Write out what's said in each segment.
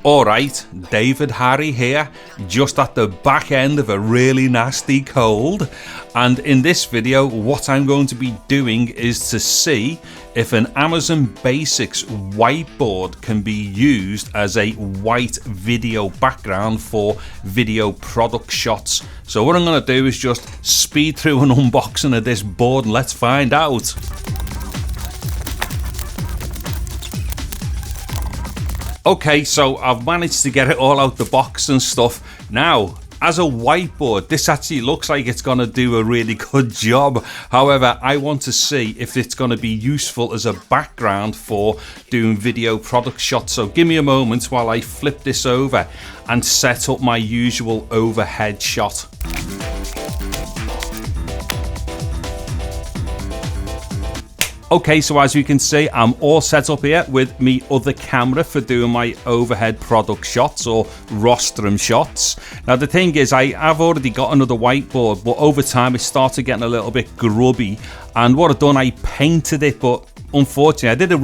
Alright, David Harry here, just at the back end of a really nasty cold, and in this video what I'm going to be doing is to see if an Amazon Basics whiteboard can be used as a white video background for video product shots. So what I'm going to do is just speed through an unboxing of this board and let's find out. Okay, so I've managed to get it all out the box and stuff. Now, as a whiteboard, this actually looks like it's going to do a really good job. However, I want to see if it's going to be useful as a background for doing video product shots. So give me a moment while I flip this over and set up my usual overhead shot. Okay, so as you can see, I'm all set up here with me other camera for doing my overhead product shots or rostrum shots. Now the thing is, I've already got another whiteboard, but over time it started getting a little bit grubby. And what I've done, I painted it, but unfortunately I did a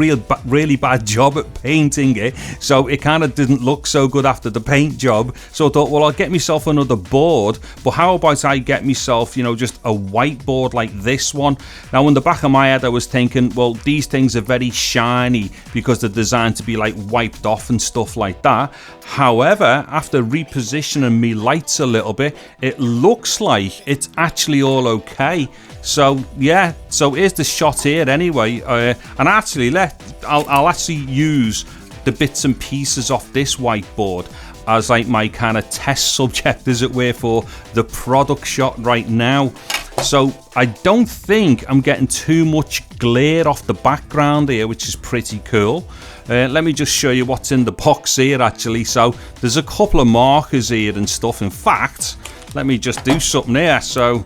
really bad job at painting it, so it kind of didn't look so good after the paint job. So I thought, well, I'll get myself another board, but how about I get myself, you know, just a whiteboard like this one. Now in the back of my head I was thinking, well, these things are very shiny because they're designed to be like wiped off and stuff like that. However, after repositioning me lights a little bit, it looks like it's actually all okay. So yeah, so here's the shot here anyway, and actually I'll actually use the bits and pieces off this whiteboard as like my kind of test subject, as it were, for the product shot right now. So I don't think I'm getting too much glare off the background here, which is pretty cool. Let me just show you what's in the box here actually. So there's a couple of markers here and stuff. In fact, let me just do something here. So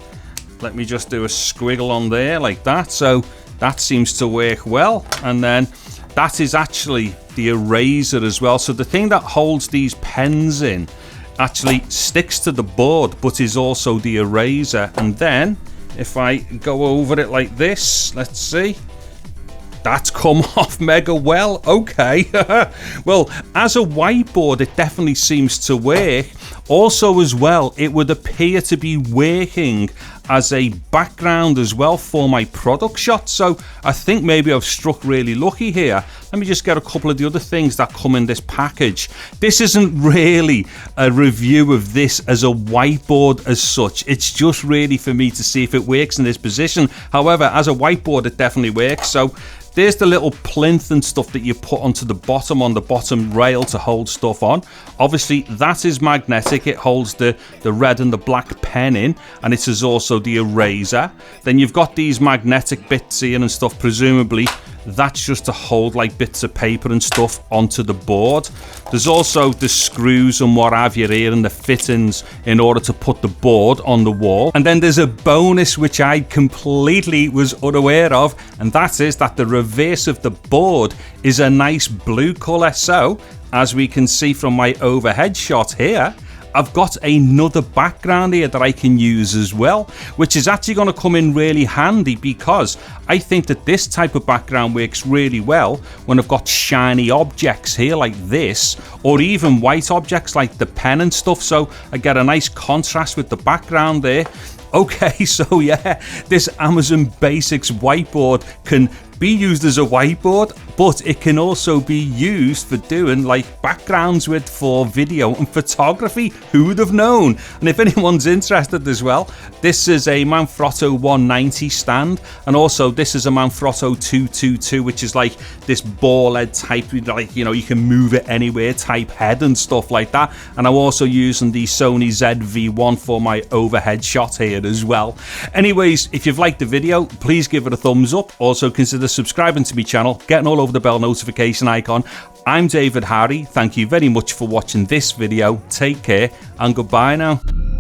let me just do a squiggle on there like that. So that seems to work well. And then that is actually the eraser as well. So the thing that holds these pens in actually sticks to the board, but is also the eraser. And then if I go over it like this, let's see, that's come off mega well. Okay. Well, as a whiteboard, it definitely seems to work. Also as well, it would appear to be working as a background as well for my product shot. So I think maybe I've struck really lucky here. Let me just get a couple of the other things that come in this package. This isn't really a review of this as a whiteboard as such. It's just really for me to see if it works in this position. However, as a whiteboard, it definitely works. So there's the little plinth and stuff that you put onto the bottom, on the bottom rail to hold stuff on. Obviously, that is magnetic. It holds the red and the black pen in, and it is also the eraser. Then you've got these magnetic bits here and stuff, presumably that's just to hold like bits of paper and stuff onto the board. There's also the screws and what have you here and the fittings in order to put the board on the wall. And then there's a bonus which I completely was unaware of, and that is that the reverse of the board is a nice blue color. So as we can see from my overhead shot here, I've got another background here that I can use as well, which is actually going to come in really handy because I think that this type of background works really well when I've got shiny objects here like this, or even white objects like the pen and stuff. So I get a nice contrast with the background there. Okay, so yeah, this Amazon Basics whiteboard can be used as a whiteboard, but it can also be used for doing like backgrounds with for video and photography. Who would have known? And if anyone's interested as well, this is a Manfrotto 190 stand, and also this is a Manfrotto 222, which is like this ball head type, like, you know, you can move it anywhere type head and stuff like that. And I'm also using the Sony ZV-1 for my overhead shot here as well. Anyways, if you've liked the video, please give it a thumbs up. Also consider subscribing to my channel, getting all over the bell notification icon. I'm David Harry. Thank you very much for watching this video. Take care and goodbye now.